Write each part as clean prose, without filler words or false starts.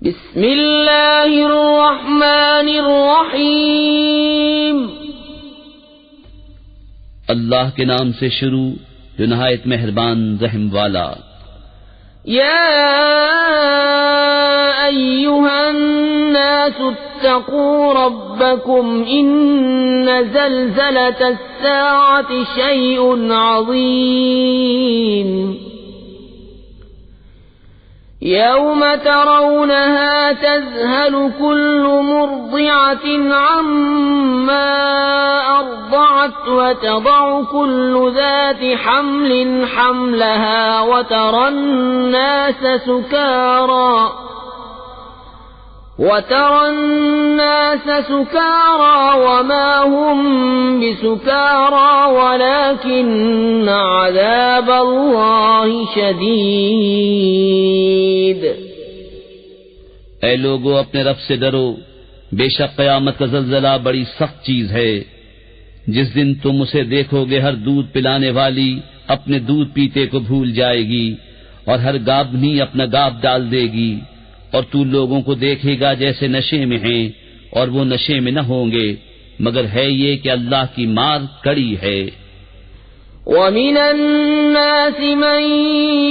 بسم اللہ الرحمن الرحیم اللہ کے نام سے شروع جو نہایت مہربان رحم والا۔ یا ایھا الناس اتقوا ربکم ان زلزلۃ الساعۃ شیء عظیم یوم ترونها تذهل كل مرضعة عما أرضعت وتضع كل ذات حمل حملها وترى الناس سكارى وما هم بسكارى ولكن عذاب الله شديد۔ اے لوگو اپنے رب سے ڈرو، بے شک قیامت کا زلزلہ بڑی سخت چیز ہے۔ جس دن تم اسے دیکھو گے ہر دودھ پلانے والی اپنے دودھ پیتے کو بھول جائے گی اور ہر گابنی اپنا گاب ڈال دے گی، اور تو لوگوں کو دیکھے گا جیسے نشے میں ہیں اور وہ نشے میں نہ ہوں گے، مگر ہے یہ کہ اللہ کی مار کڑی ہے۔ وَمِنَ النَّاسِ مَن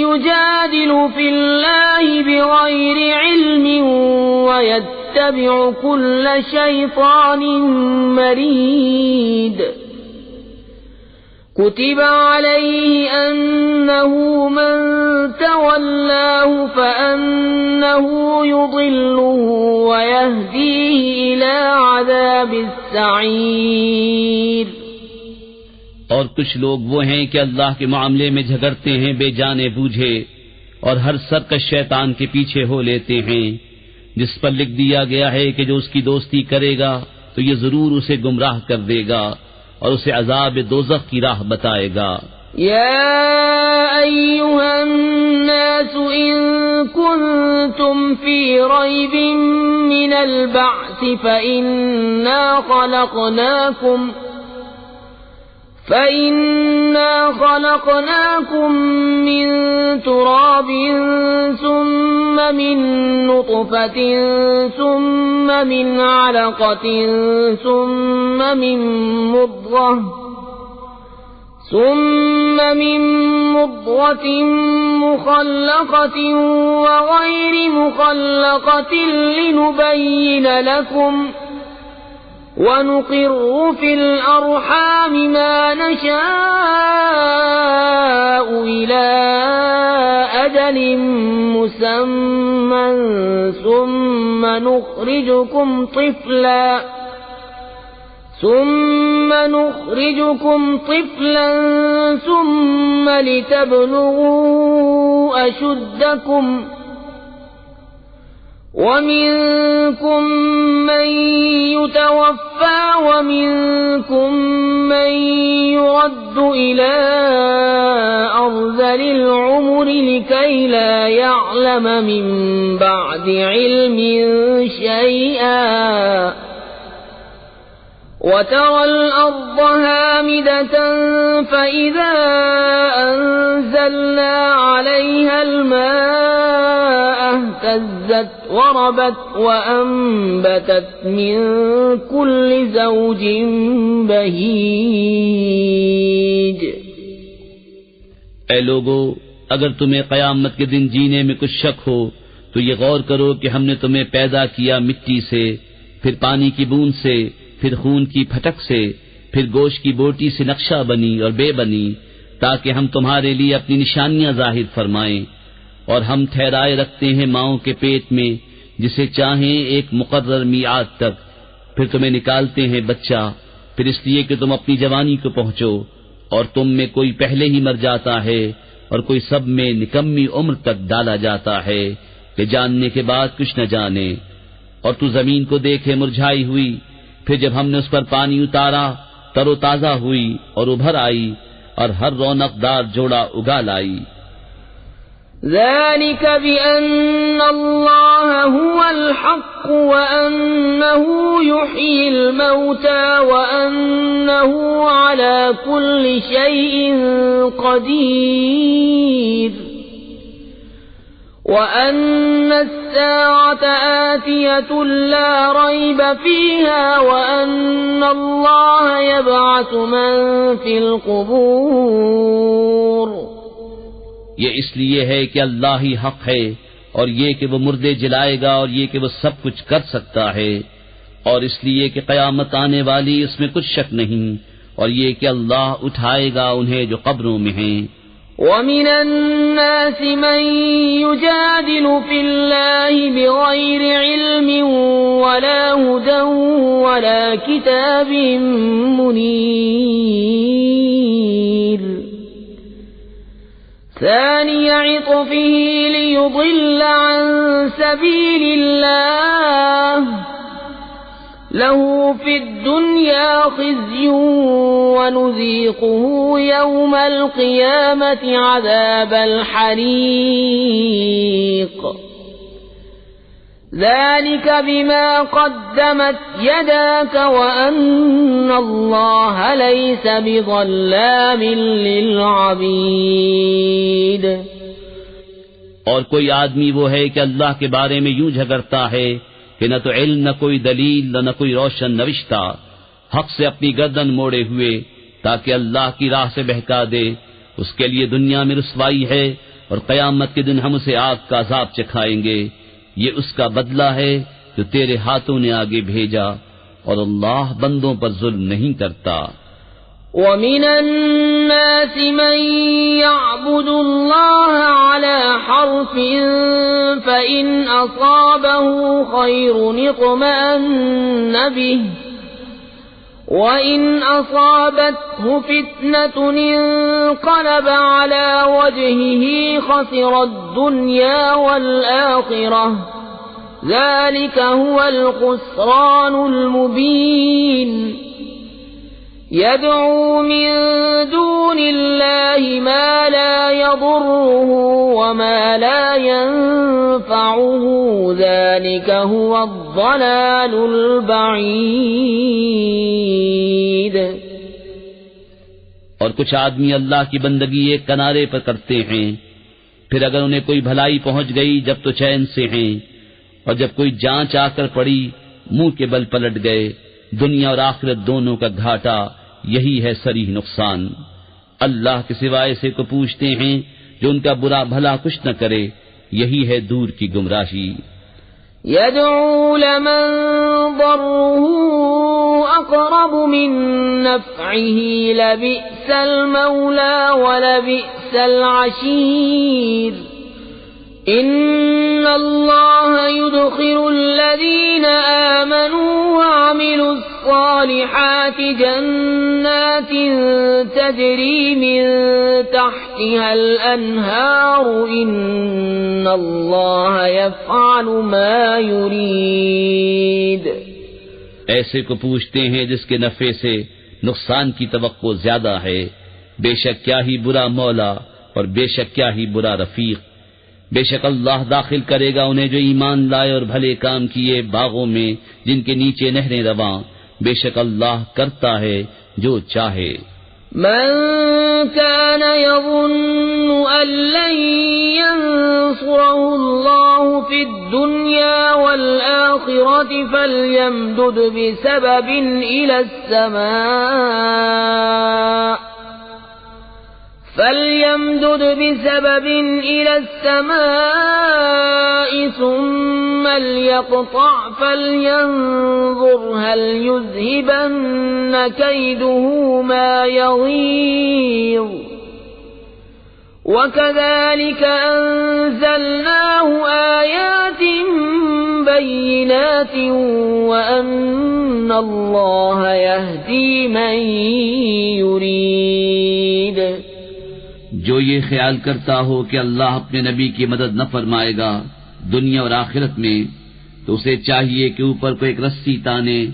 يُجَادِلُ فِي اللَّهِ بِغَيْرِ عِلْمٍ وَيَتَّبِعُ كُلَّ شَيْطَانٍ مَّرِيدٍ۔ كتب عليه أنه من تولاه فأنه يضله ويهديه إلى عذاب السعير۔ اور کچھ لوگ وہ ہیں کہ اللہ کے معاملے میں جھگڑتے ہیں بے جانے بوجھے اور ہر سرکش شیطان کے پیچھے ہو لیتے ہیں، جس پر لکھ دیا گیا ہے کہ جو اس کی دوستی کرے گا تو یہ ضرور اسے گمراہ کر دے گا اور اسے عذاب دوزخ کی راہ بتائے گا۔ یا ایھا الناس ان کنتم فی ریب من البعث فإنا خلقناکم من تراب ثم من نطفة ثم من علقة ثم من مضغة مخلقة وغير مخلقة لنبين لكم ونقر في الأرحام ما نشاء إلى أجل مسمى ثم نخرجكم طفلا ثم لتبلغوا أشدكم ومنكم من يتوفى ومنكم من يرد إلى أرذل العمر لكي لا يعلم من بعد علم شيئا وترى الأرض هامدة فإذا أنزلنا عليها الماء اهتزت وربت وأنبتت من كل زوج بهيج۔ اے لوگو، اگر تمہیں قیامت کے دن جینے میں کچھ شک ہو تو یہ غور کرو کہ ہم نے تمہیں پیدا کیا مٹی سے، پھر پانی کی بوند سے، پھر خون کی پھٹک سے، پھر گوشت کی بوٹی سے نقشہ بنی اور بے بنی، تاکہ ہم تمہارے لیے اپنی نشانیاں ظاہر فرمائیں۔ اور ہم ٹھہرائے رکھتے ہیں ماؤں کے پیٹ میں جسے چاہیں ایک مقرر میعاد تک، پھر تمہیں نکالتے ہیں بچہ، پھر اس لیے کہ تم اپنی جوانی کو پہنچو، اور تم میں کوئی پہلے ہی مر جاتا ہے اور کوئی سب میں نکمی عمر تک ڈالا جاتا ہے کہ جاننے کے بعد کچھ نہ جانے۔ اور تو زمین کو دیکھے مرجھائی ہوئی، پھر جب ہم نے اس پر پانی اتارا تر و تازہ ہوئی اور ابھر آئی اور ہر رونق دار جوڑا اگا لائی۔ ذلك بأن الله هو الحق وأنه يحيي الموتى وأنه على كل شيء قدير وَأَنَّ السَّاعَةَ آتِيَةٌ لَا رَيْبَ فِيهَا وَأَنَّ اللَّهَ يَبْعَثُ مَن فِي الْقُبُورِ۔ یہ اس لیے ہے کہ اللہ ہی حق ہے، اور یہ کہ وہ مردے جلائے گا، اور یہ کہ وہ سب کچھ کر سکتا ہے، اور اس لیے کہ قیامت آنے والی اس میں کچھ شک نہیں، اور یہ کہ اللہ اٹھائے گا انہیں جو قبروں میں ہیں۔ وَمِنَ النَّاسِ مَن يُجَادِلُ فِي اللَّهِ بِغَيْرِ عِلْمٍ وَلَا هُدًى وَلَا كِتَابٍ مُنِيرٍ ثَانِيَ عِطْفِهِ لِيُضِلَّ عَن سَبِيلِ اللَّهِ لَهُ فِي الدُّنْيَا خِزْيٌ وَنُذِيقُهُ يَوْمَ الْقِيَامَةِ عَذَابَ الْحَرِيقِ ذَلِكَ بِمَا قَدَّمَتْ يَدَاكَ وَأَنَّ اللَّهَ لَيْسَ بِظَلَّامٍ لِّلْعَبِيدِ۔ اور کوئی آدمی وہ ہے کہ اللہ کے بارے میں یوں جھگڑتا ہے کہ نہ تو علم، نہ کوئی دلیل، نہ کوئی روشن نوشتہ، حق سے اپنی گردن موڑے ہوئے تاکہ اللہ کی راہ سے بہکا دے، اس کے لیے دنیا میں رسوائی ہے، اور قیامت کے دن ہم اسے آگ کا عذاب چکھائیں گے۔ یہ اس کا بدلہ ہے جو تیرے ہاتھوں نے آگے بھیجا، اور اللہ بندوں پر ظلم نہیں کرتا۔ وَمِنَ النَّاسِ مَن يَعْبُدُ اللَّهَ عَلَى حَرْفٍ فَإِنْ أَصَابَهُ خَيْرٌ اطْمَأَنَّ بِهِ وَإِنْ أَصَابَتْهُ فِتْنَةٌ انقَلَبَ عَلَى وَجْهِهِ خَسِرَ الدُّنْيَا وَالْآخِرَةَ ذَلِكَ هُوَ الْخُسْرَانُ الْمُبِينُ۔ يَدْعُو مِن دُونِ اللَّهِ مَا لَا يَضُرُّهُ وَمَا لَا يَنفَعُهُ ذَلِكَ هُوَ الضَّلَالُ الْبَعِيدُ۔ اور کچھ آدمی اللہ کی بندگی ایک کنارے پر کرتے ہیں، پھر اگر انہیں کوئی بھلائی پہنچ گئی جب تو چین سے ہیں، اور جب کوئی جانچ آ کر پڑی منہ کے بل پلٹ گئے۔ دنیا اور آخرت دونوں کا گھاٹا یہی ہے صریح نقصان۔ اللہ کے سوائے سے کو پوچھتے ہیں جو ان کا برا بھلا کچھ نہ کرے، یہی ہے دور کی گمراہی۔ يَدْعُو لَمَن ضَرُّهُ أَقْرَبُ مِن نَّفْعِهِ لَبِئْسَ الْمَوْلَى وَلَبِئْسَ الْعَشِيرُ۔ إِنَّ اللَّهَ يُدْخِلُ الَّذِينَ آمَنُوا وَعَمِلُوا الصَّالِحَاتِ جَنَّاتٍ تَجْرِي مِن تَحْتِهَا الْأَنْهَارُ إِنَّ اللَّهَ يَفْعَلُ مَا يُرِيدُ۔ ایسے کو پوچھتے ہیں جس کے نفع سے نقصان کی توقع زیادہ ہے، بے شک کیا ہی برا مولا اور بے شک کیا ہی برا رفیق۔ بے شک اللہ داخل کرے گا انہیں جو ایمان لائے اور بھلے کام کیے باغوں میں جن کے نیچے نہریں رواں، بے شک اللہ کرتا ہے جو چاہے۔ من كان يظن أن لن ينصره الله في الدنيا والآخرة فليمدد بسبب إلى السماء ثم ليقطع فلينظر هل يذهبن كيده ما يغيظ وكذلك أنزلناه آيات بينات وأن الله يهدي من يريد۔ جو یہ خیال کرتا ہو کہ اللہ اپنے نبی کی مدد نہ فرمائے گا دنیا اور آخرت میں، تو اسے چاہیے کہ اوپر کو ایک رسی تانے،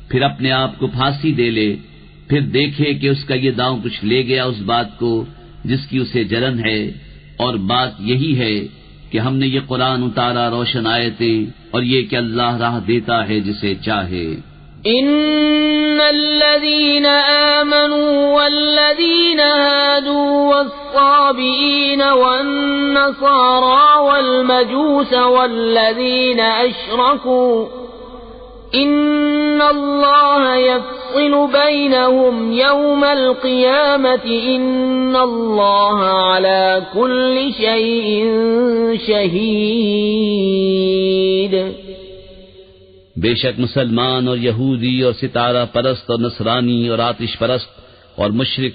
پھر اپنے آپ کو پھانسی دے لے، پھر دیکھے کہ اس کا یہ داؤں کچھ لے گیا اس بات کو جس کی اسے جلن ہے۔ اور بات یہی ہے کہ ہم نے یہ قرآن اتارا روشن آیتیں، اور یہ کہ اللہ راہ دیتا ہے جسے چاہے۔ إن الذين آمنوا والذين هادوا والصابئين والنصارى والمجوس والذين أشركوا إن الله يفصل بينهم يوم القيامة إن الله على كل شيء شهيد. بے شک مسلمان اور یہودی اور ستارہ پرست اور نصرانی اور آتش پرست اور مشرک،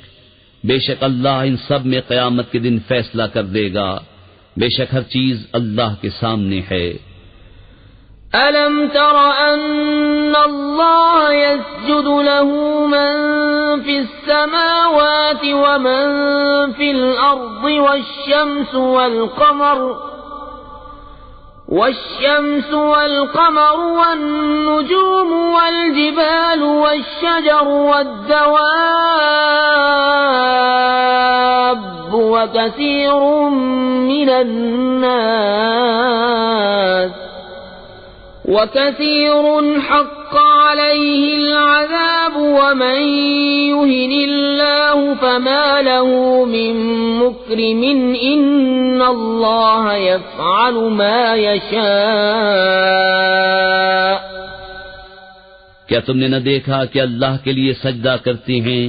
بے شک اللہ ان سب میں قیامت کے دن فیصلہ کر دے گا. بے شک ہر چیز اللہ کے سامنے ہے. أَلَمْ تَرَ أَنَّ اللَّهَ يَسْجُدُ لَهُ مَن فِي السَّمَاوَاتِ وَمَن فِي الْأَرْضِ والشمس والقمر والنجوم والجبال والشجر والدواب وكثير حق عليه العذاب ومن يهن الله فما له من مكرم إن الله يفعل ما يشاء. کیا تم نے نہ دیکھا کہ اللہ کے لیے سجدہ کرتے ہیں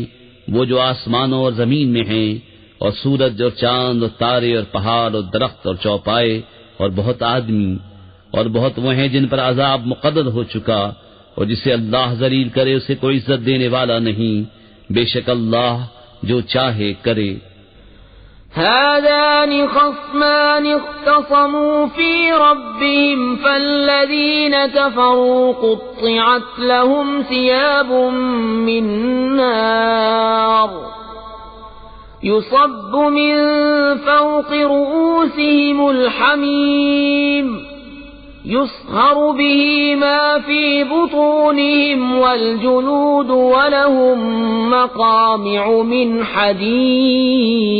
وہ جو آسمانوں اور زمین میں ہیں، اور سورج اور چاند اور تارے اور پہاڑ اور درخت اور چوپائے اور بہت آدمی، اور بہت وہ ہیں جن پر عذاب مقدر ہو چکا، اور جسے اللہ ذلیل کرے اسے کوئی عزت دینے والا نہیں. بے شک اللہ جو چاہے کرے. هذان خصمان اختصموا في ربهم فالذين كفروا قطعت لهم ثياب من نار يصب من فوق رؤوسهم الحميم يصهر به ما في بطونهم والجلود ولهم مقامع من حديد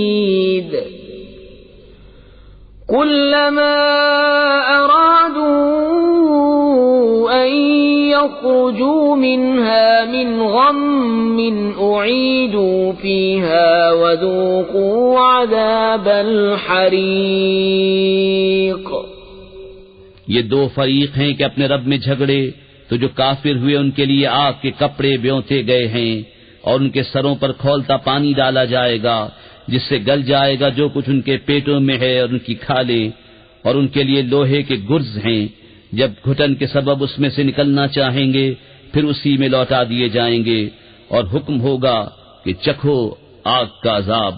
كلما أرادوا أن يخرجوا منها من غم أعيدوا فيها وذوقوا عذاب الحريق. یہ دو فریق ہیں کہ اپنے رب میں جھگڑے، تو جو کافر ہوئے ان کے لیے آگ کے کپڑے بیونتے گئے ہیں، اور ان کے سروں پر کھولتا پانی ڈالا جائے گا جس سے گل جائے گا جو کچھ ان کے پیٹوں میں ہے اور ان کی کھالیں، اور ان کے لیے لوہے کے گرز ہیں، جب گھٹن کے سبب اس میں سے نکلنا چاہیں گے پھر اسی میں لوٹا دیے جائیں گے، اور حکم ہوگا کہ چکھو آگ کا عذاب.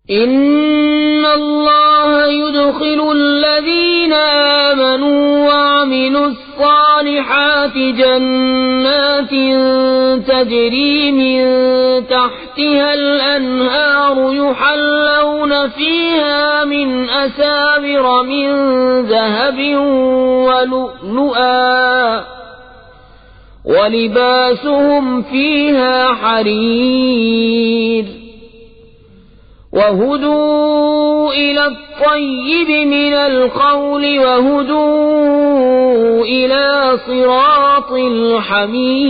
إن الله يدخل الذين آمنوا وعملوا الصالحات جنات تجري من تحتها الأنهار يحلون فيها من أساور من ذهب ولؤلؤا ولباسهم فيها حرير وَهُدُوا إِلَى الطَّيِّبِ مِنَ الْقَوْلِ وَهُدُوا إِلَى صِرَاطِ الْحَمِيدِ.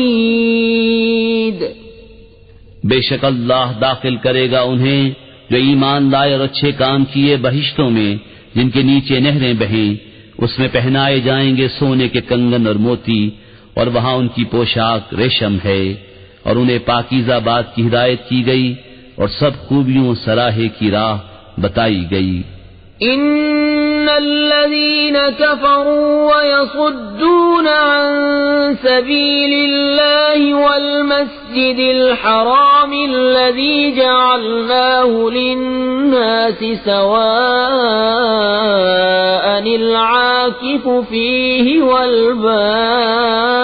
بے شک اللہ داخل کرے گا انہیں جو ایمان لائے اور اچھے کام کیے بہشتوں میں جن کے نیچے نہریں بہیں، اس میں پہنائے جائیں گے سونے کے کنگن اور موتی، اور وہاں ان کی پوشاک ریشم ہے، اور انہیں پاکیزہ بات کی ہدایت کی گئی اور سب خوبیوں سراہے کی راہ بتائی گئی. ان الذين كفروا ويصدون عن سبيل الله والمسجد الحرام الذي جعلناه للناس سواء العاكف فيه والباد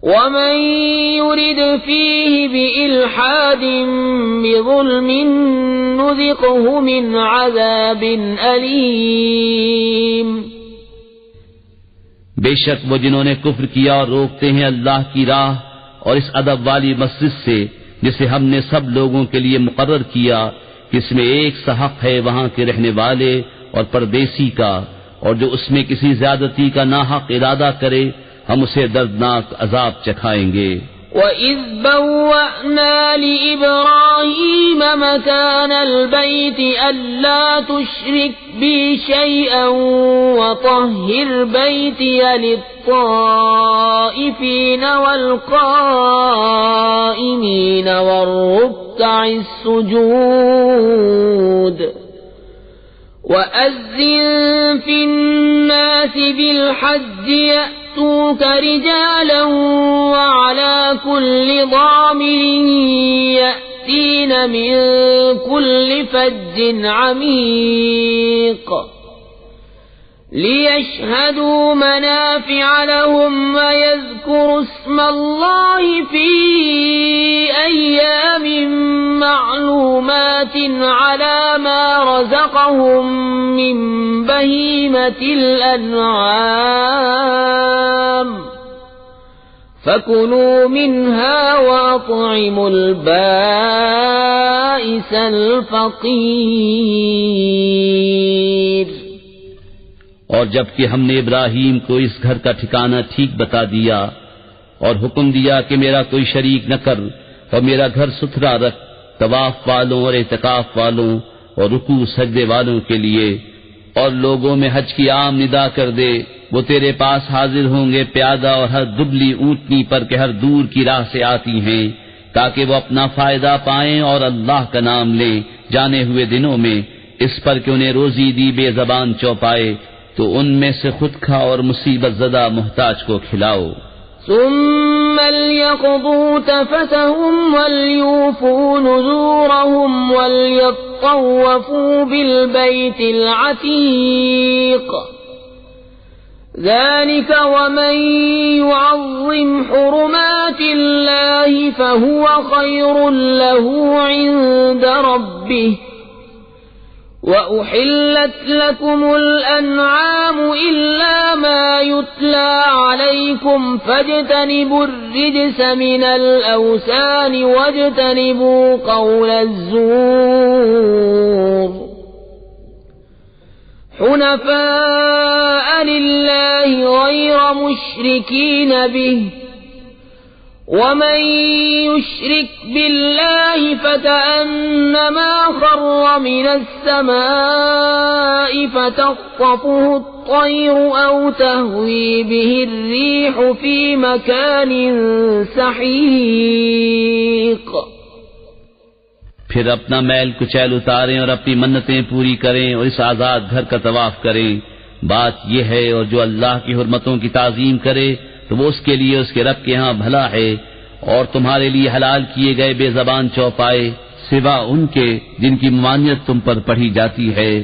ومن يرد فيه بإلحاد بظلم نذقه من عذاب أليم. بے شک وہ جنہوں نے کفر کیا اور روکتے ہیں اللہ کی راہ اور اس ادب والی مسجد سے جسے ہم نے سب لوگوں کے لیے مقرر کیا کہ اس میں ایک سا حق ہے وہاں کے رہنے والے اور پردیسی کا، اور جو اس میں کسی زیادتی کا ناحق ارادہ کرے ہم اسے دردناک عذاب چکھائیں گے۔ وَإِذْ بَوَّأْنَا لِإِبْرَاهِيمَ مَكَانَ الْبَيْتِ أَلَّا تُشْرِكْ بِي شَيْئًا وَطَهِّرْ بَيْتِيَ لِلطَّائِفِينَ وَالْقَائِمِينَ وَالرُّكَّعِ السُّجُودِ وَأَذِّن فِي النَّاسِ بِالْحَجِّ يَأْتُوكَ رِجَالًا وَعَلَى كُلِّ ضَامِرٍ يَأْتِينَ مِن كُلِّ فَجٍّ عَمِيقٍ لِيَشْهَدُوا مَنَافِعَ لَهُمْ وَيَذْكُرُوا اسْمَ اللَّهِ فِي أَيَّامٍ مَّعْلُومَاتٍ عَلَى مَا رَزَقَهُم مِّن بَهِيمَةِ الْأَنْعَامِ فَكُلُوا مِنْهَا وَأَطْعِمُوا الْبَائِسَ الْفَقِيرَ۔ اور جب کہ ہم نے ابراہیم کو اس گھر کا ٹھکانہ ٹھیک بتا دیا اور حکم دیا کہ میرا کوئی شریک نہ کر اور میرا گھر ستھرا رکھ طواف والوں اور اعتکاف والوں اور رکوع سجدے والوں کے لیے، اور لوگوں میں حج کی عام ندا کر دے، وہ تیرے پاس حاضر ہوں گے پیادہ اور ہر دبلی اونٹنی پر کہ ہر دور کی راہ سے آتی ہیں، تاکہ وہ اپنا فائدہ پائیں اور اللہ کا نام لیں جانے ہوئے دنوں میں، اس پر کہ انہیں روزی دی بے زبان چوپائے تو ان میں سے خود کھا اور مصیبت زدہ محتاج کو کھلاؤ۔ ثم ليقضوا تفثهم وليوفوا نذورهم وليطوفوا بالبيت العتيق ذلك ومن يعظم حرمات الله فهو خير له عند ربه وَأُحِلَّتْ لَكُمُ الْأَنْعَامُ إِلَّا مَا يُتْلَى عَلَيْكُمْ فَاجْتَنِبُوا الرِّجْسَ مِنَ الْأَوْثَانِ وَاجْتَنِبُوا قَوْلَ الزُّورِ حُنَفَاءَ لِلَّهِ غَيْرَ مُشْرِكِينَ بِهِ وَمَن يُشْرِكْ بِاللَّهِ فَكَأَنَّمَا خَرَّ مِنَ السَّمَاءِ فَتَخْطَفُهُ الطَّيْرُ أَوْ تَهْوِي بِهِ الرِّيحُ فِي مَكَانٍ سَحِيقٍ۔ پھر اپنا میل کچیل اتاریں اور اپنی منتیں پوری کریں اور اس آزاد گھر کا طواف کریں۔ بات یہ ہے اور جو اللہ کی حرمتوں کی تعظیم کرے تو وہ اس کے لیے اس کے رب کے ہاں بھلا ہے، اور تمہارے لیے حلال کیے گئے بے زبان چوپائے سوا ان کے جن کی ممانعت تم پر پڑھی جاتی ہے،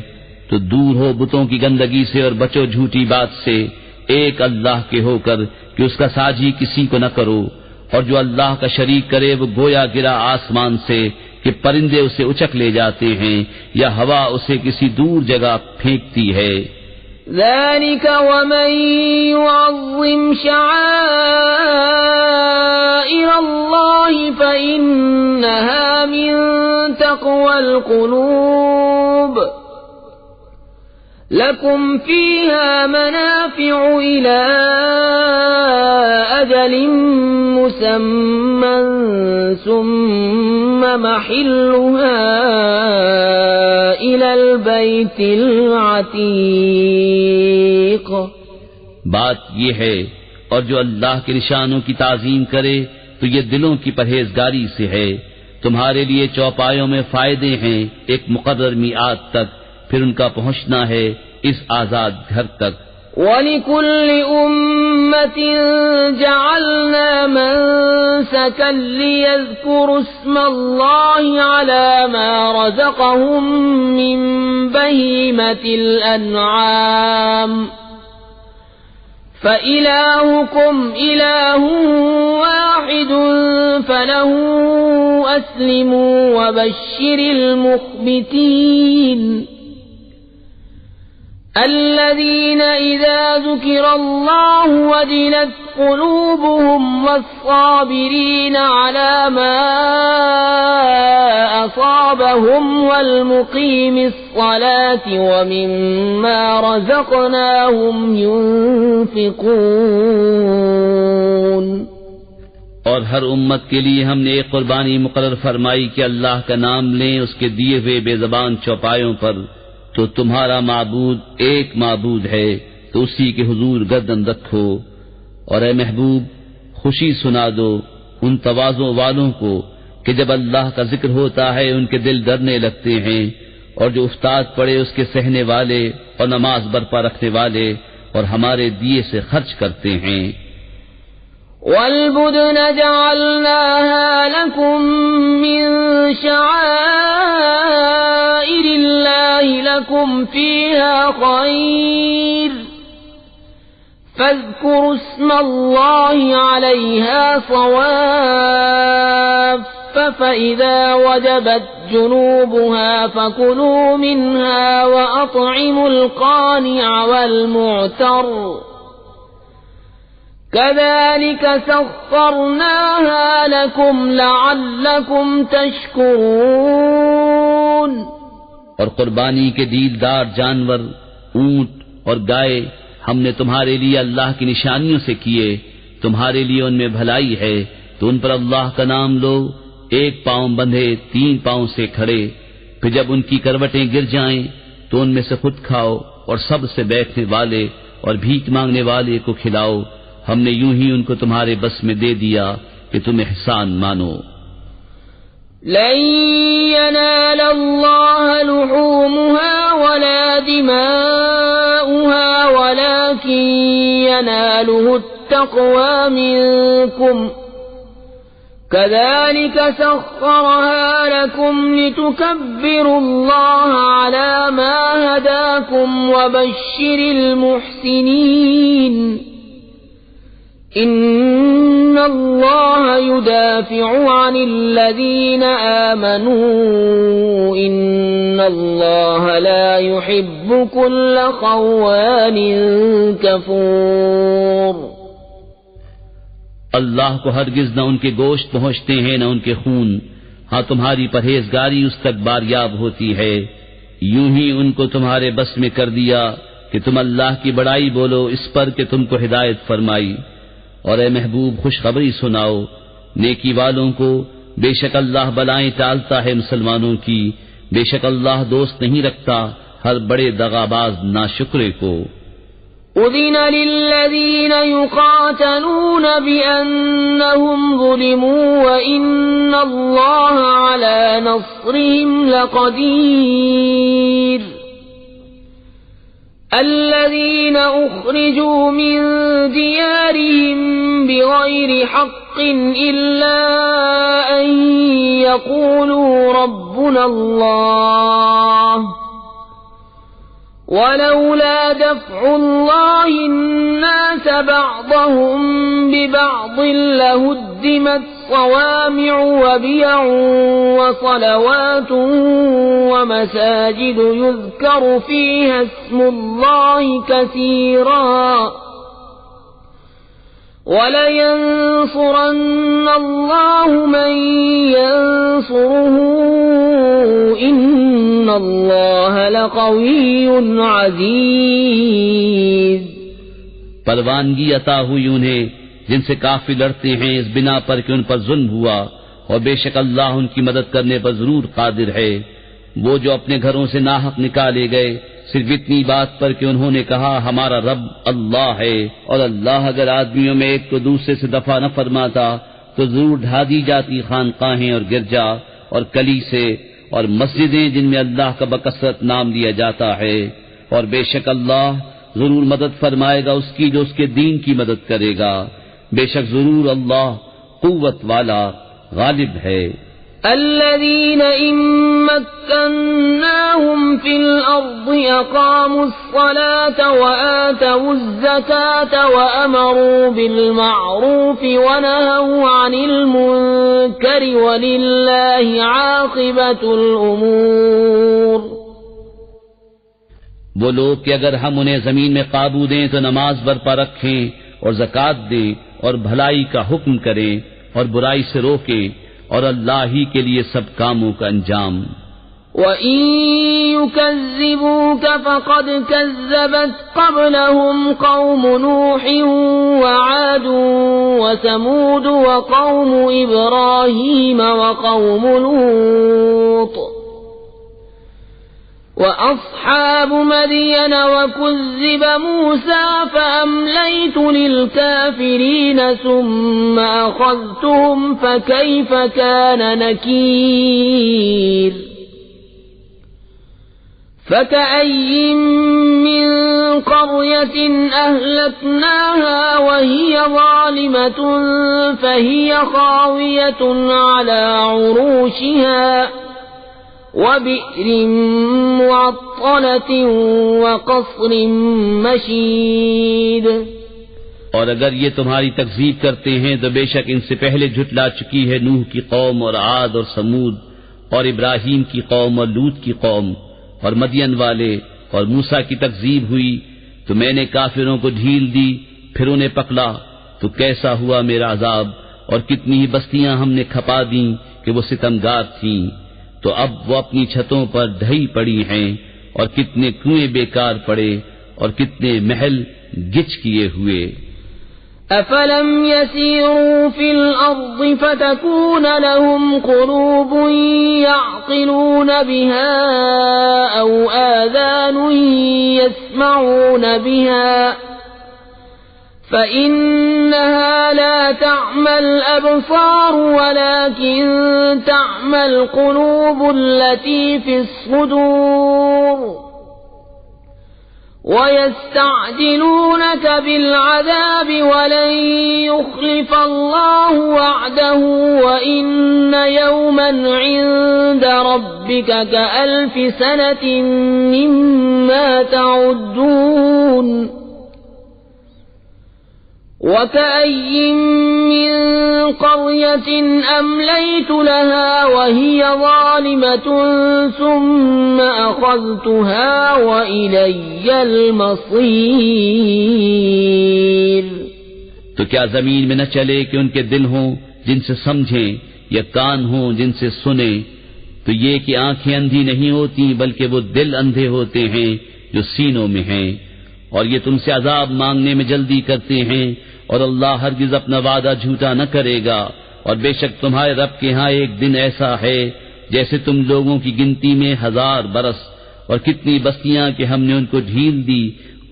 تو دور ہو بتوں کی گندگی سے اور بچو جھوٹی بات سے، ایک اللہ کے ہو کر کہ اس کا ساجی کسی کو نہ کرو، اور جو اللہ کا شریک کرے وہ گویا گرا آسمان سے کہ پرندے اسے اچک لے جاتے ہیں یا ہوا اسے کسی دور جگہ پھینکتی ہے۔ ذلك ومن يعظم شعائر الله فإنها من تقوى القلوب لكم فيها منافع إلى أجل مسمى ثم محلها إلى البيت العتيق۔ بات یہ ہے اور جو اللہ کے نشانوں کی تعظیم کرے تو یہ دلوں کی پرہیزگاری سے ہے، تمہارے لیے چوپایوں میں فائدے ہیں ایک مقرر میعاد تک، پھر ان کا پہنچنا ہے اس آزاد گھر تک۔ وَلِكُلِّ أُمَّةٍ جَعَلْنَا مَنسَكًا لِيَذْكُرُوا اسْمَ اللَّهِ عَلَى مَا رَزَقَهُم مِّن بَهِيمَةِ الْأَنْعَامِ فَإِلَٰهُكُمْ إِلَٰهٌ وَاحِدٌ فَلَهُ أَسْلِمُوا وَبَشِّرِ الْمُخْبِتِينَ۔ الذين إذا ذكر الله وجلت قلوبهم والصابرين على ما أصابهم والمقيم الصلاة ومما رزقناهم ينفقون. اور ہر امت کے لیے ہم نے ایک قربانی مقرر فرمائی کہ اللہ کا نام لیں اس کے دیے ہوئے بے زبان چوپایوں پر، تو تمہارا معبود ایک معبود ہے، تو اسی کے حضور گردن رکھو. اور اے محبوب، خوشی سنا دو ان تواضع والوں کو کہ جب اللہ کا ذکر ہوتا ہے ان کے دل ڈرنے لگتے ہیں، اور جو افتاد پڑے اس کے سہنے والے اور نماز برپا رکھنے والے اور ہمارے دیے سے خرچ کرتے ہیں. وَالْبُدْنَ جَعَلْنَاهَا لَكُم مِّن شَعَائِرِ اللَّهِ لَكُمْ فِيهَا خَيْرٌ فَاذْكُرُوا اسْمَ اللَّهِ عَلَيْهَا صَوَافَّ فَإِذَا وَجَبَتْ جُنُوبُهَا فَكُلُوا مِنْهَا وَأَطْعِمُوا الْقَانِعَ وَالْمُعْتَرَّ كَذَلِكَ سَخَّرْنَاهَا لَكُمْ لَعَلَّكُمْ تَشْكُرُونَ. اور قربانی کے دیلدار جانور اونٹ اور گائے ہم نے تمہارے لیے اللہ کی نشانیوں سے کیے، تمہارے لیے ان میں بھلائی ہے، تو ان پر اللہ کا نام لو، ایک پاؤں بندھے 3 پاؤں سے کھڑے. پھر جب ان کی کروٹیں گر جائیں تو ان میں سے خود کھاؤ اور سب سے بیٹھنے والے اور بھیک مانگنے والے کو کھلاؤ. ہم نے یوں ہی ان کو تمہارے بس میں دے دیا کہ تم احسان مانو. لن ينال الله لحومها ولا دماؤها ولكن يناله التقوى منكم كذلك سخرها لكم لتكبروا الله على ما هداكم وبشر المحسنين. ان اللہ يدافع عن الذین آمنوا ان اللہ لا يحب كل خوان کفور. اللہ کو ہرگز نہ ان کے گوشت پہنچتے ہیں نہ ان کے خون، ہاں تمہاری پرہیزگاری اس تک باریاب ہوتی ہے. یوں ہی ان کو تمہارے بس میں کر دیا کہ تم اللہ کی بڑائی بولو اس پر کہ تم کو ہدایت فرمائی. اور اے محبوب خوشخبری سناؤ نیکی والوں کو، بے شک اللہ بلائیں ٹالتا ہے مسلمانوں کی، بے شک اللہ دوست نہیں رکھتا ہر بڑے دغاباز ناشکرے کو. اذن للذین یقاتلون بأنہم ظلموا وإن اللہ علی نصرهم لقدیر. الذين أخرجوا من ديارهم بغير حق إلا أن يقولوا ربنا الله ولولا دفع الله الناس بعضهم ببعض لهدمت صوامع وبيع وصلوات ومساجد يذكر فيها اسم الله كثيرا ولينصرن الله من ينصره إن الله لقوي عزيز. پروانگی عطا ہوئی انہیں جن سے کافی لڑتے ہیں اس بنا پر کہ ان پر ظلم ہوا، اور بے شک اللہ ان کی مدد کرنے پر ضرور قادر ہے. وہ جو اپنے گھروں سے ناحق نکالے گئے صرف اتنی بات پر کہ انہوں نے کہا ہمارا رب اللہ ہے، اور اللہ اگر آدمیوں میں ایک کو دوسرے سے دفع نہ فرماتا تو ضرور ڈھا دی جاتی خانقاہیں اور گرجا اور کلیسے اور مسجدیں جن میں اللہ کا بکثرت نام لیا جاتا ہے. اور بے شک اللہ ضرور مدد فرمائے گا اس کی جو اس کے دین کی مدد کرے گا. بے شک ضرور اللہ قوت والا غالب ہے. الذين إن مكناهم في الأرض أقاموا الصلاة وآتوا الزكاة وأمروا بالمعروف ونهوا عن المنكر ولله عاقبة الأمور. وہ لوگ کہ اگر ہم انہیں زمین میں قابو دیں تو نماز برپا رکھیں اور زکوٰۃ دیں اور بھلائی کا حکم کریں اور برائی سے روکیں اور اللہ ہی کے لیے سب کاموں کا انجام۔ وَإِن يُكَذِّبُوكَ فَقَدْ كَذَّبَتْ قَبْلَهُمْ قَوْمُ نُوحٍ وَعَادٌ وَثَمُودُ وَقَوْمُ إِبْرَاهِيمَ وَقَوْمُ لُوطٍ وَأَصْحَابُ مَدْيَنَ وَكُذِّبَ مُوسَى فَأَمْلَيْتُ لِلْكَافِرِينَ ثُمَّ أَخَذْتُهُمْ فَكَيْفَ كَانَ نَكِيرِ فَكَأَيٍّ مِّن قَرْيَةٍ أَهْلَكْنَاهَا وَهِيَ ظَالِمَةٌ فَهِيَ خَاوِيَةٌ عَلَى عُرُوشِهَا وَبِئْرٍ مُّعَطَّلَةٍ وَقَصْرٍ مَّشِيدٍ۔ اور اگر یہ تمہاری تکذیب کرتے ہیں تو بے شک ان سے پہلے جھٹلا چکی ہے نوح کی قوم اور عاد اور سمود اور ابراہیم کی قوم اور لوط کی قوم اور مدین والے، اور موسیٰ کی تکذیب ہوئی تو میں نے کافروں کو ڈھیل دی، پھر انہیں پکڑا تو کیسا ہوا میرا عذاب، اور کتنی ہی بستیاں ہم نے کھپا دیں کہ وہ ستمگار تھیں، تو اب وہ اپنی چھتوں پر ڈھئی پڑی ہیں، اور کتنے کنویں بیکار پڑے اور کتنے محل گچ کیے ہوئے۔ أَفَلَمْ يَسِيرُوا فِي الْأَرْضِ فَتَكُونَ لَهُمْ قُلُوبٌ يَعْقِلُونَ بِهَا أَوْ آذَانٌ يَسْمَعُونَ بِهَا فَإِنَّهَا لَا تَعْمَى الْأَبْصَارُ وَلَكِن تَعْمَى الْقُلُوبُ الَّتِي فِي الصُّدُورِ وَيَسْتَعْجِلُونَكَ بِالْعَذَابِ وَلَن يُخْلِفَ اللَّهُ وَعْدَهُ وَإِنَّ يَوْمًا عِندَ رَبِّكَ كَأَلْفِ سَنَةٍ مِّمَّا تَعُدُّونَ وَكَأَيٍّ مِّن قَرْيَةٍ أَمْلَيْتُ لَهَا وَهِيَ ظَالِمَةٌ ثُمَّ أَخَذْتُهَا وَإِلَيَّ الْمَصِيرُ۔ تو کیا زمین میں نہ چلے کہ ان کے دل ہوں جن سے سمجھیں، یا کان ہوں جن سے سنیں؟ تو یہ کہ آنکھیں اندھی نہیں ہوتی بلکہ وہ دل اندھے ہوتے ہیں جو سینوں میں ہیں، اور یہ تم سے عذاب مانگنے میں جلدی کرتے ہیں، اور اللہ ہرگز اپنا وعدہ جھوٹا نہ کرے گا، اور بے شک تمہارے رب کے ہاں ایک دن ایسا ہے جیسے تم لوگوں کی گنتی میں 1000 برس، اور کتنی بستیاں کہ ہم نے ان کو ڈھیل دی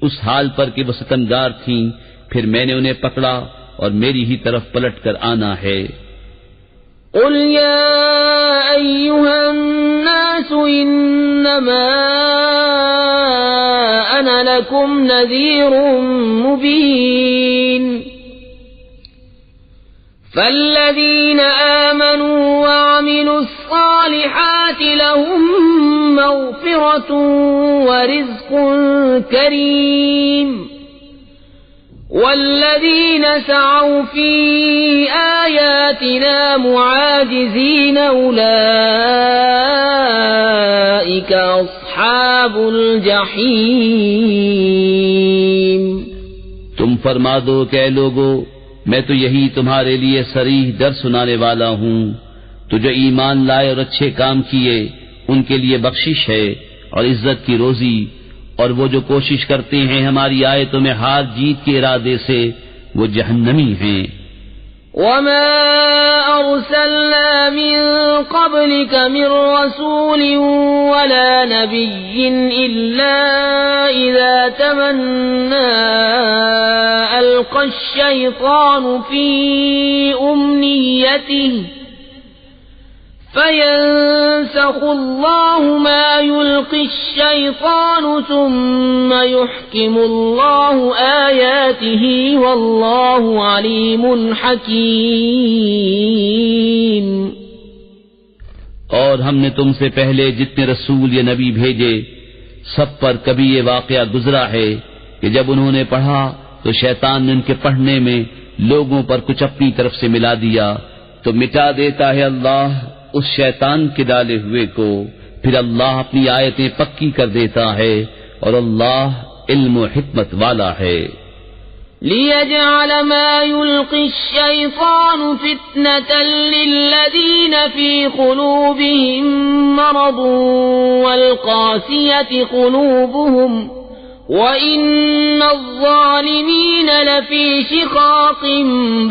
اس حال پر کہ وہ ستمگار تھیں، پھر میں نے انہیں پکڑا اور میری ہی طرف پلٹ کر آنا ہے۔ قُلْ يَا أَيُّهَا النَّاسُ إِنَّمَا أَنَا لَكُمْ نَذِيرٌ مُبِينٌ فَالَّذِينَ آمَنُوا وَعَمِلُوا الصَّالِحَاتِ لَهُم مَّغْفِرَةٌ وَرِزْقٌ كَرِيمٌ وَالَّذِينَ سَعَوْا فِي آيَاتِنَا مُعَاجِزِينَ أُولَئِكَ أَصْحَابُ الْجَحِيمِ۔ تم فرما دو کہ اے لوگو، میں تو یہی تمہارے لیے صریح ڈر سنانے والا ہوں، تو جو ایمان لائے اور اچھے کام کیے ان کے لیے بخشش ہے اور عزت کی روزی، اور وہ جو کوشش کرتے ہیں ہماری آیتوں میں ہار جیت کے ارادے سے وہ جہنمی ہیں۔ وَمَا أَرْسَلْنَا مِن قَبْلِكَ مِن رَّسُولٍ وَلَا نَبِيٍّ إِلَّا إِذَا تَمَنَّىٰ أَلْقَى الشَّيْطَانُ فِي أُمْنِيَّتِهِ فَيَنسَخُ اللَّهُ مَا يُلْقِي الشَّيْطَانُ ثُمَّ يُحْكِمُ اللَّهُ آيَاتِهِ وَاللَّهُ عَلِيمٌ حَكِيمٌ۔ اور ہم نے تم سے پہلے جتنے رسول یا نبی بھیجے سب پر کبھی یہ واقعہ گزرا ہے کہ جب انہوں نے پڑھا تو شیطان نے ان کے پڑھنے میں لوگوں پر کچھ اپنی طرف سے ملا دیا، تو مٹا دیتا ہے اللہ اس شیطان کے ڈالے ہوئے کو، پھر اللہ اپنی آیتیں پکی کر دیتا ہے، اور اللہ علم و حکمت والا ہے۔ لِيَجْعَلَ مَا يُلْقِي الشَّيْطَانُ فِتْنَةً لِّلَّذِينَ فِي قُلُوبِهِم مَّرَضٌ وَالْقَاسِيَةِ قُلُوبُهُمْ وَإِنَّ الظَّالِمِينَ لَفِي شِقَاقٍ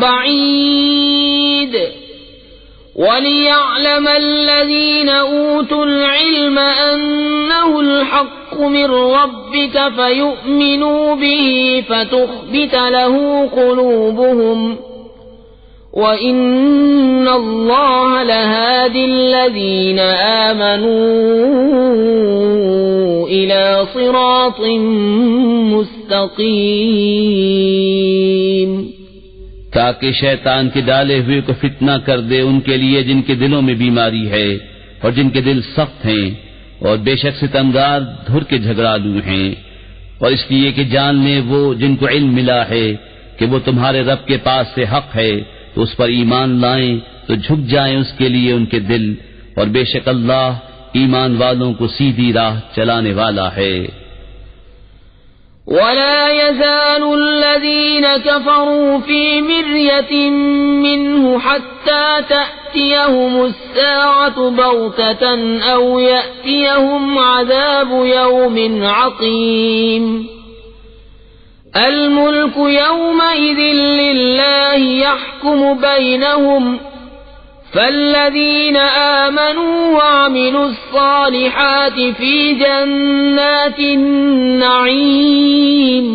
بَعِيدٍ وَلِيَعْلَمَ الَّذِينَ أُوتُوا الْعِلْمَ أَنَّهُ الْحَقُّ مِنْ رَبِّكَ فَيُؤْمِنُوا بِهِ فَتُخْبِتَ لَهُ قُلُوبُهُمْ وَإِنَّ اللَّهَ لَهَادِ الَّذِينَ آمَنُوا إِلَى صِرَاطٍ مُسْتَقِيمٍ، تاکہ شیطان کے ڈالے ہوئے کو فتنہ کر دے ان کے لیے جن کے دلوں میں بیماری ہے اور جن کے دل سخت ہیں، اور بے شک ستمگار دھر کے جھگڑالو ہیں، اور اس لیے کہ جان لیں وہ جن کو علم ملا ہے کہ وہ تمہارے رب کے پاس سے حق ہے، تو اس پر ایمان لائیں تو جھک جائیں اس کے لیے ان کے دل، اور بے شک اللہ ایمان والوں کو سیدھی راہ چلانے والا ہے۔ وَلَا يَزَالُ الَّذِينَ كَفَرُوا فِي مِرْيَةٍ مِّنْهُ حَتَّى تَأْتِيَهُمُ السَّاعَةُ بَغْتَةً أَوْ يَأْتِيَهُمْ عَذَابُ يَوْمٍ عَقِيمٍ الْمُلْكُ يَوْمَئِذٍ لِلَّهِ يَحْكُمُ بَيْنَهُمْ فَالَّذِينَ آمَنُوا وَعَمِلُوا الصَّالِحَاتِ فِي جَنَّاتِ النَّعِيمِ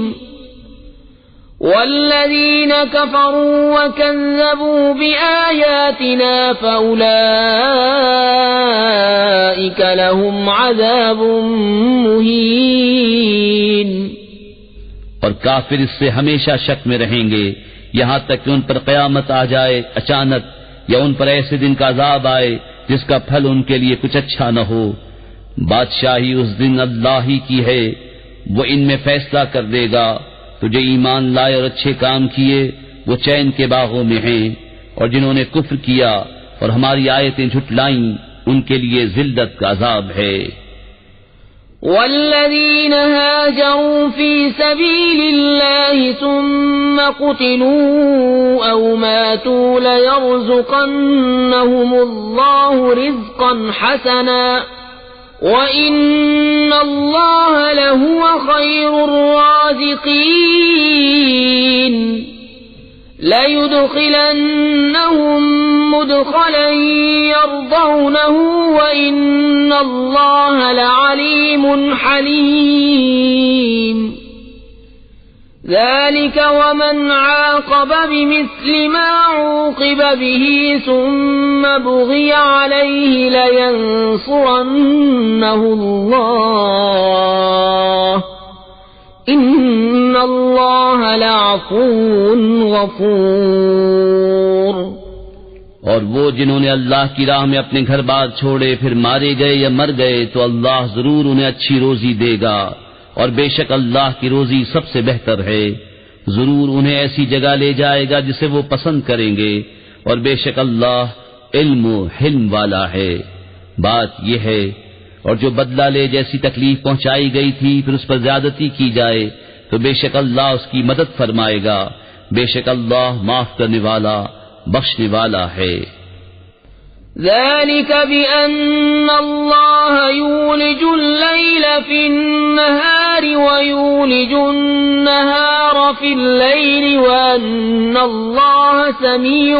وَالَّذِينَ كَفَرُوا وَكَذَّبُوا بِآيَاتِنَا فَأُولَئِكَ لَهُمْ عَذَابٌ مُهِينٌ۔ اور کافر اس سے ہمیشہ شک میں رہیں گے یہاں تک کہ ان پر قیامت آ جائے اچانک، یا ان پر ایسے دن کا عذاب آئے جس کا پھل ان کے لیے کچھ اچھا نہ ہو۔ بادشاہی اس دن اللہ ہی کی ہے، وہ ان میں فیصلہ کر دے گا۔ تو جو ایمان لائے اور اچھے کام کیے وہ چین کے باغوں میں ہیں، اور جنہوں نے کفر کیا اور ہماری آیتیں جھٹلائیں ان کے لیے ذلت کا عذاب ہے۔ والذين هاجروا في سبيل الله ثم قتلوا أو ماتوا ليرزقنهم الله رزقا حسنا وإن الله لهو خير الرازقين لَيُدْخِلَنَّهُمْ مُدْخَلًا يَرْضَوْنَهُ وَإِنَّ اللَّهَ لَعَلِيمٌ حَلِيمٌ ذَلِكَ وَمَنْ عَاقَبَ بِمِثْلِ مَا عُوقِبَ بِهِ ثُمَّ بُغِيَ عَلَيْهِ لَيَنصُرَنَّهُ اللَّهُ ان اللہ لعفو غفور۔ اور وہ جنہوں نے اللہ کی راہ میں اپنے گھر بار چھوڑے پھر مارے گئے یا مر گئے تو اللہ ضرور انہیں اچھی روزی دے گا، اور بے شک اللہ کی روزی سب سے بہتر ہے۔ ضرور انہیں ایسی جگہ لے جائے گا جسے وہ پسند کریں گے، اور بے شک اللہ علم و حلم والا ہے۔ بات یہ ہے، اور جو بدلہ لے جیسی تکلیف پہنچائی گئی تھی پھر اس پر زیادتی کی جائے تو بے شک اللہ اس کی مدد فرمائے گا، بے شک اللہ معاف کرنے والا بخشنے والا ہے۔ ذلك بأن الله يولج الليل في النهار ويولج النهار في الليل وأن الله سميع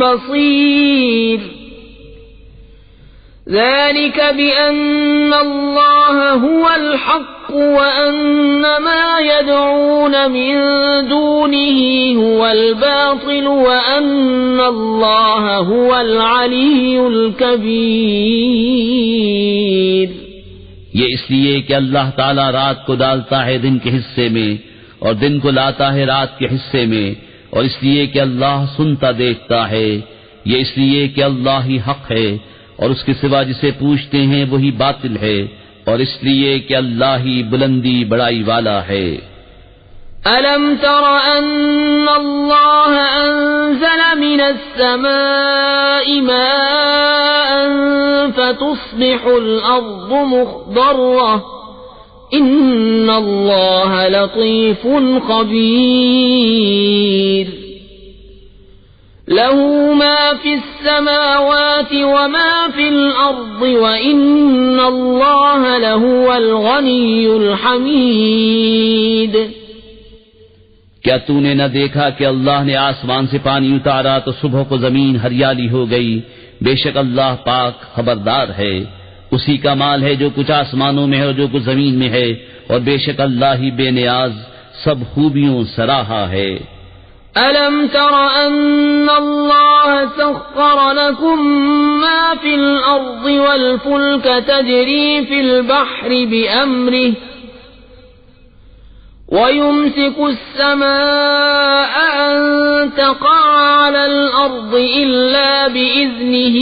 بصير ذلك بأن الله هو الحق وأن ما يدعون من دونه هو الباطل وأن الله هو العلي الكبير۔ یہ اس لیے کہ اللہ تعالی رات کو ڈالتا ہے دن کے حصے میں اور دن کو لاتا ہے رات کے حصے میں، اور اس لیے کہ اللہ سنتا دیکھتا ہے۔ یہ اس لیے کہ اللہ ہی حق ہے اور اس کے سوا جسے پوچھتے ہیں وہی باطل ہے، اور اس لیے کہ اللہ ہی بلندی بڑائی والا ہے۔ أَلَمْ تَرَ أَنَّ اللَّهَ أَنزَلَ مِنَ السَّمَاءِ مَاءً فَتُصْبِحُ الْأَرْضُ مُخْضَرَّةً ان اللہ لطیف خبیر له ما في السماوات وما في الأرض وإن الله لهو الغني الحميد. کیا تو نے نہ دیکھا کہ اللہ نے آسمان سے پانی اتارا تو صبح کو زمین ہریالی ہو گئی؟ بے شک اللہ پاک خبردار ہے. اسی کا مال ہے جو کچھ آسمانوں میں ہے اور جو کچھ زمین میں ہے، اور بے شک اللہ ہی بے نیاز سب خوبیوں سراہا ہے. أَلَمْ تَرَ أَنَّ اللَّهَ سَخَّرَ لَكُم مَّا فِي الْأَرْضِ وَالْفُلْكَ تَجْرِي فِي الْبَحْرِ بِأَمْرِهِ وَيُمْسِكُ السَّمَاءَ أَن تَقَعَ عَلَى الْأَرْضِ إِلَّا بِإِذْنِهِ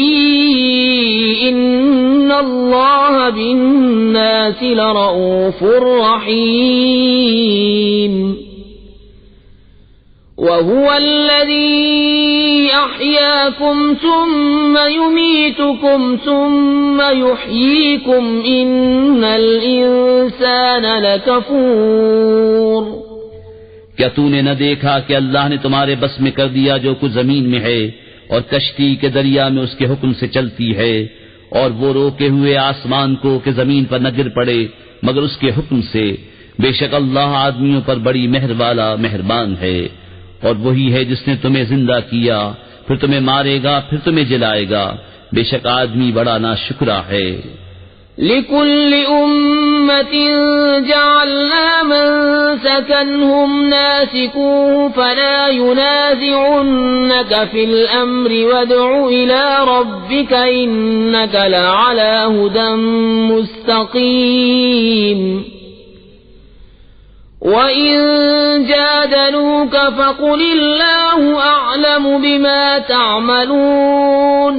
إِنَّ اللَّهَ بِالنَّاسِ لَرَءُوفٌ رَّحِيمٌ. وَهُوَ الَّذِي أَحْيَاكُمْ ثُمَّ يُمِيتُكُمْ ثُمَّ يُحْيِيكُمْ إِنَّ الْإِنسَانَ لَكَفُورٌ. کیا تو نے نہ دیکھا کہ اللہ نے تمہارے بس میں کر دیا جو کچھ زمین میں ہے، اور کشتی کے دریا میں اس کے حکم سے چلتی ہے، اور وہ روکے ہوئے آسمان کو کہ زمین پر نہ گر پڑے مگر اس کے حکم سے. بے شک اللہ آدمیوں پر بڑی مہر والا مہربان ہے. اور وہی ہے جس نے تمہیں زندہ کیا، پھر تمہیں مارے گا، پھر تمہیں جلائے گا. بے شک آدمی بڑا ناشکرا ہے. لِكُلِّ أُمَّةٍ جَعَلْنَا مَنسَكًا هُمْ نَاسِكُوهُ فَلَا يُنَازِعُنَّكَ فِي الْأَمْرِ وَادْعُ إِلَى رَبِّكَ إِنَّكَ لَعَلَى هُدًى مُسْتَقِيمٍ. وَإِن جَادَلُوكَ فَقُلِ اللَّهُ أَعْلَمُ بِمَا تَعْمَلُونَ.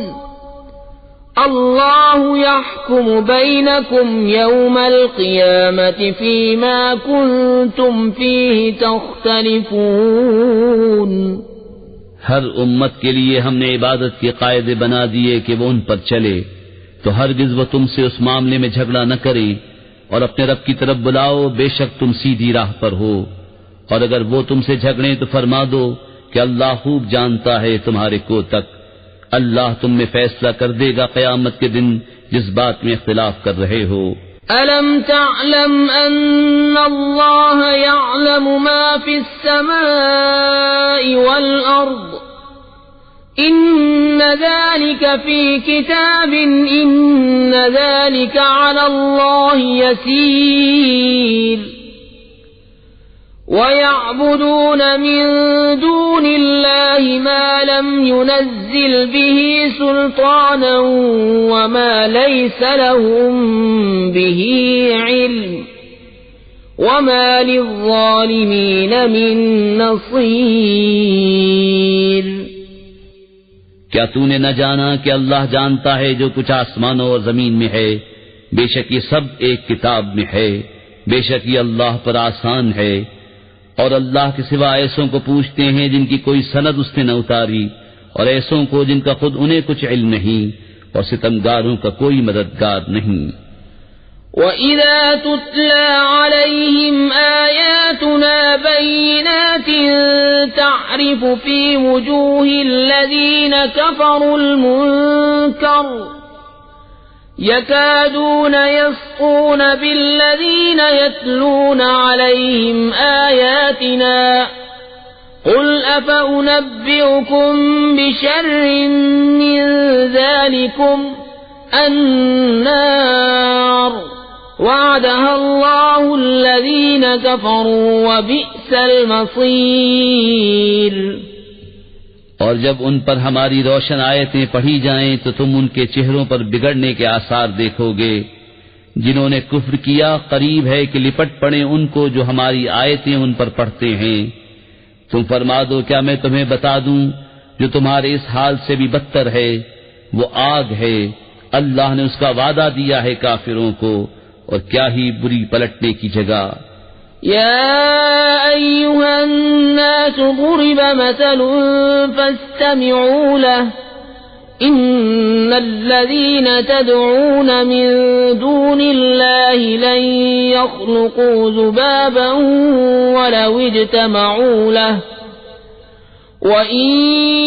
اللَّهُ يَحْكُمُ بَيْنَكُمْ يَوْمَ الْقِيَامَةِ فِيمَا كُنتُمْ فِيهِ تَخْتَلِفُونَ. ہر امت کے لیے ہم نے عبادت کے قاعدے بنا دیے کہ وہ ان پر چلے، تو ہرگز وہ تم سے اس معاملے میں جھگڑا نہ کریں، اور اپنے رب کی طرف بلاؤ، بے شک تم سیدھی راہ پر ہو. اور اگر وہ تم سے جھگڑیں تو فرما دو کہ اللہ خوب جانتا ہے تمہارے کو تک. اللہ تم میں فیصلہ کر دے گا قیامت کے دن جس بات میں اختلاف کر رہے ہو. أَلَمْ تَعْلَمْ أَنَّ اللَّهَ يَعْلَمُ مَا فِي السَّمَاءِ وَالْأَرْضِ إِنَّ ذَلِكَ فِي كِتَابٍ إِنَّ ذَلِكَ عَلَى اللَّهِ يَسِيرٌ. وَيَعْبُدُونَ مِن دُونِ اللَّهِ مَا لَمْ يُنَزِّلْ بِهِ سُلْطَانًا وَمَا لَيْسَ لَهُم بِهِ عِلْمٌ وَمَا لِلظَّالِمِينَ مِن نَّصِيرٍ. کیا تو نے نہ جانا کہ اللہ جانتا ہے جو کچھ آسمانوں اور زمین میں ہے؟ بے شک یہ سب ایک کتاب میں ہے. بے شک یہ اللہ پر آسان ہے. اور اللہ کے سوا ایسوں کو پوچھتے ہیں جن کی کوئی سند اس نے نہ اتاری، اور ایسوں کو جن کا خود انہیں کچھ علم نہیں، اور ستمگاروں کا کوئی مددگار نہیں. وَإِذَا تُتْلَى عَلَيْهِمْ آيَاتُنَا بَيِّنَاتٍ تَعْرِفُ فِي وُجُوهِ الَّذِينَ كَفَرُوا الْمُنكَرَ يَكَادُونَ يَسْطُونَ بِالَّذِينَ يَتْلُونَ عَلَيْهِمْ آيَاتِنَا قُلْ أَفَأُنَبِّئُكُم بِشَرٍّ مِّن ذَلِكُمْ النَّارُ وَعَدَهَا اللَّهُ الَّذِينَ كَفَرُوا وَبِئْسَ الْمَصِيرُ. اور جب ان پر ہماری روشن آیتیں پڑھی جائیں تو تم ان کے چہروں پر بگڑنے کے آثار دیکھو گے. جنہوں نے کفر کیا قریب ہے کہ لپٹ پڑیں ان کو جو ہماری آیتیں ان پر پڑھتے ہیں. تم فرما دو کیا میں تمہیں بتا دوں جو تمہارے اس حال سے بھی بدتر ہے؟ وہ آگ ہے، اللہ نے اس کا وعدہ دیا ہے کافروں کو، اور کیا ہی بری پلٹنے کی جگہ. يا أيها الناس ضرب مثل فاستمعوا له إن الذين تدعون من دون الله لن يخلقوا ذبابا ولو اجتمعوا له وإن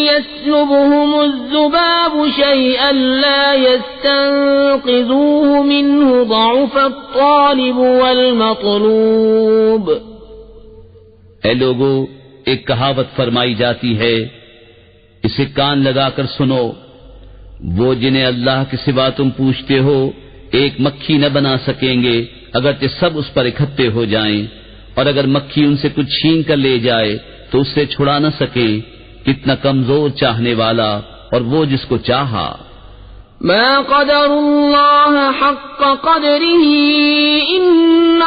يسلبهم الذباب شيئا لا يستنقذوه منه ضعف الطالب والمطلوب. اے لوگو، ایک کہاوت فرمائی جاتی ہے، اسے کان لگا کر سنو، وہ جنہیں اللہ کے سوا تم پوچھتے ہو ایک مکھی نہ بنا سکیں گے اگرچہ سب اس پر اکٹھے ہو جائیں، اور اگر مکھی ان سے کچھ چھین کر لے جائے تو اس سے چھڑا نہ سکے. کتنا کمزور چاہنے والا اور وہ جس کو چاہا. ما قدر اللہ حق قدره ان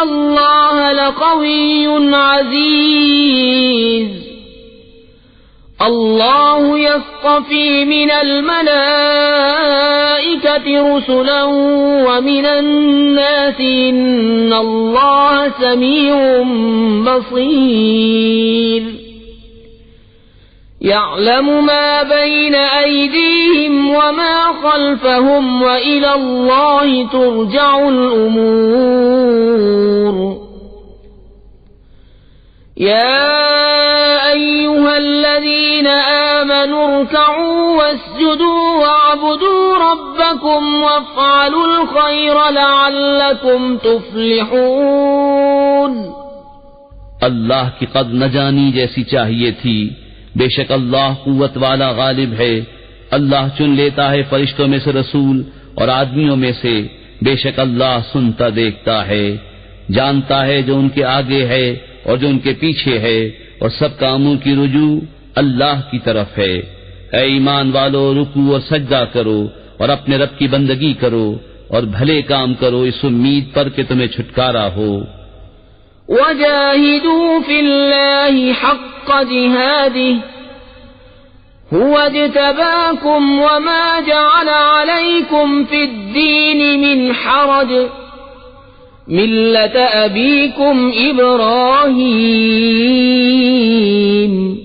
اللہ لقوی عزیز. اللہ یصطفی من الملائکة رسلا ومن الناس ان اللہ سمیع بصیر. يعلم ما بين أيديهم وما خلفهم وإلى الله ترجع الأمور. يا أيها الذين آمنوا اركعوا واسجدوا واعبدوا ربكم وافعلوا الخير لعلكم تفلحون. اللہ کی قدر نہ جانی جیسی چاہیے تھی، بے شک اللہ قوت والا غالب ہے. اللہ چن لیتا ہے فرشتوں میں سے رسول اور آدمیوں میں سے، بے شک اللہ سنتا دیکھتا ہے، جانتا ہے جو ان کے آگے ہے اور جو ان کے پیچھے ہے، اور سب کاموں کی رجوع اللہ کی طرف ہے. اے ایمان والو، رکوع اور سجدہ کرو اور اپنے رب کی بندگی کرو اور بھلے کام کرو اس امید پر کہ تمہیں چھٹکارا ہو. وجاهدوا في الله حق جهاده هو اجتباكم وما جعل عليكم في الدين من حرج ملة أبيكم إبراهيم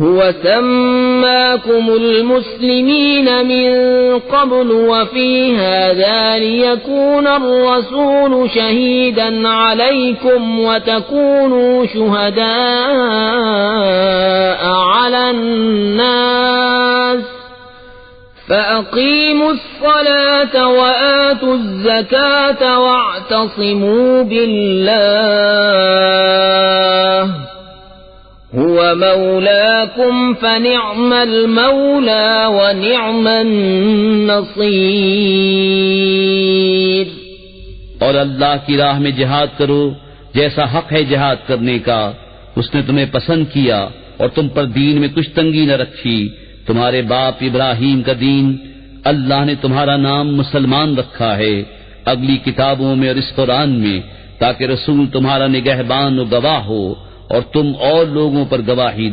هو سماكم المسلمين من قبل وفي هذا ليكون الرسول شهيدا عليكم وتكونوا شهداء على الناس فأقيموا الصلاة وآتوا الزكاة واعتصموا بالله هو مولاكم فنعم المولى ونعم النصير. اور اللہ کی راہ میں جہاد کرو جیسا حق ہے جہاد کرنے کا. اس نے تمہیں پسند کیا اور تم پر دین میں کچھ تنگی نہ رکھی. تمہارے باپ ابراہیم کا دین اللہ نے تمہارا نام مسلمان رکھا ہے اگلی کتابوں میں اور اس قرآن میں، تاکہ رسول تمہارا نگہبان و گواہ ہو اور تم اور لوگوں پر گواہی دو.